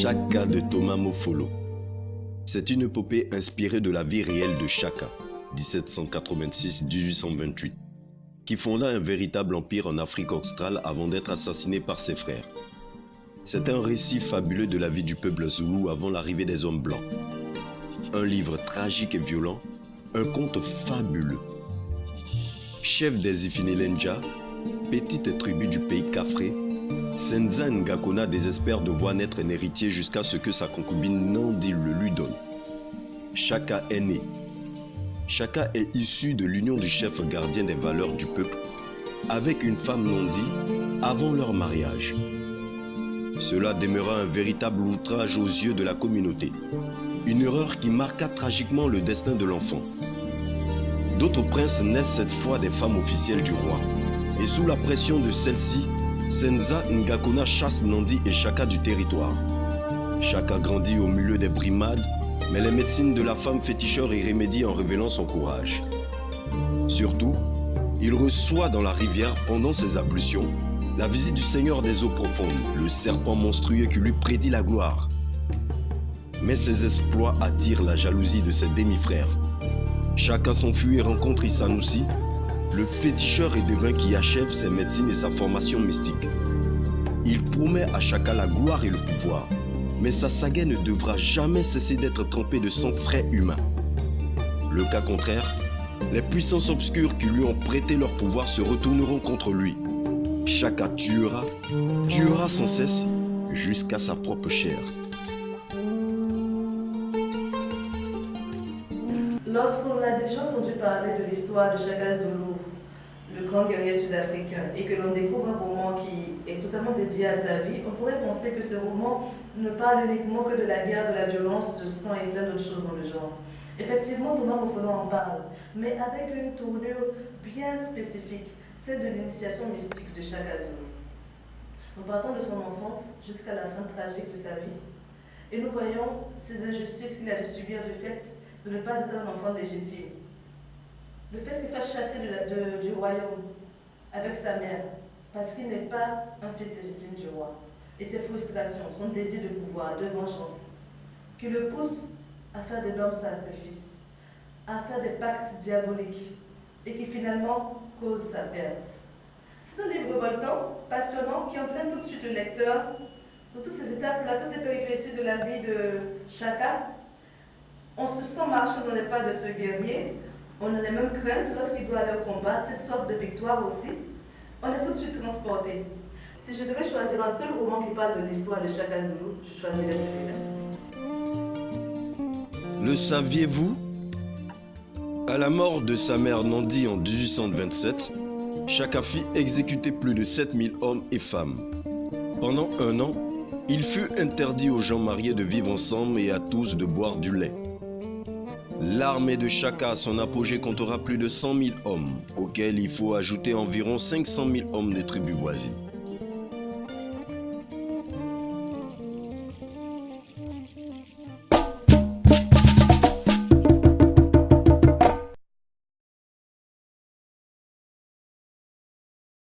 Chaka de Thomas Mofolo. C'est une épopée inspirée de la vie réelle de Chaka, 1786-1828, qui fonda un véritable empire en Afrique australe avant d'être assassiné par ses frères. C'est un récit fabuleux de la vie du peuple zoulou avant l'arrivée des hommes blancs. Un livre tragique et violent, un conte fabuleux. Chef des Ifinelenja, petite tribu du pays Kafré, Senza Ngakona désespère de voir naître un héritier jusqu'à ce que sa concubine Nandi le lui donne. Chaka est né. Chaka est issu de l'union du chef gardien des valeurs du peuple avec une femme Nandi avant leur mariage. Cela demeura un véritable outrage aux yeux de la communauté. Une erreur qui marqua tragiquement le destin de l'enfant. D'autres princes naissent cette fois des femmes officielles du roi. Et sous la pression de celle-ci, Senza Ngakona chasse Nandi et Chaka du territoire. Chaka grandit au milieu des brimades, mais les médecines de la femme féticheur y remédient en révélant son courage. Surtout, il reçoit dans la rivière, pendant ses ablutions, la visite du Seigneur des eaux profondes, le serpent monstrueux qui lui prédit la gloire. Mais ses exploits attirent la jalousie de ses demi-frères. Chaka s'enfuit et rencontre Isanoussi, le féticheur et devin qui achève ses médecines et sa formation mystique. Il promet à Chaka la gloire et le pouvoir, mais sa saga ne devra jamais cesser d'être trempée de sang frais humain. Le cas contraire, les puissances obscures qui lui ont prêté leur pouvoir se retourneront contre lui. Chaka tuera sans cesse, jusqu'à sa propre chair. Lorsqu'on a déjà entendu parler de l'histoire de Chaka Zulu, le grand guerrier sud-africain, et que l'on découvre un roman qui est totalement dédié à sa vie, on pourrait penser que ce roman ne parle uniquement que de la guerre, de la violence, de sang et plein d'autres choses dans le genre. Effectivement, Thomas Mofolo en parle, mais avec une tournure bien spécifique, celle de l'initiation mystique de Chaka Zulu. Nous partons de son enfance jusqu'à la fin tragique de sa vie, et nous voyons ces injustices qu'il a dû subir du fait de ne pas être un enfant légitime. Le fait qu'il soit chassé du royaume avec sa mère, parce qu'il n'est pas un fils légitime du roi, et ses frustrations, son désir de pouvoir, de vengeance, qui le poussent à faire d'énormes sacrifices, à faire des pactes diaboliques, et qui finalement causent sa perte. C'est un livre révoltant, passionnant, qui entraîne tout de suite le lecteur dans toutes ces étapes-là, toutes les péripéties de la vie de Chaka. On se sent marcher dans les pas de ce guerrier, on a les mêmes craintes lorsqu'il doit aller au combat, cette sorte de victoire aussi. On est tout de suite transporté. Si je devais choisir un seul roman qui parle de l'histoire de Chaka Zulu, je choisirais celui-là. Le saviez-vous? À la mort de sa mère Nandi en 1827, Chaka fit exécuter plus de 7000 hommes et femmes. Pendant 1 an, il fut interdit aux gens mariés de vivre ensemble et à tous de boire du lait. L'armée de Chaka à son apogée comptera plus de 100 000 hommes, auxquels il faut ajouter environ 500 000 hommes des tribus voisines.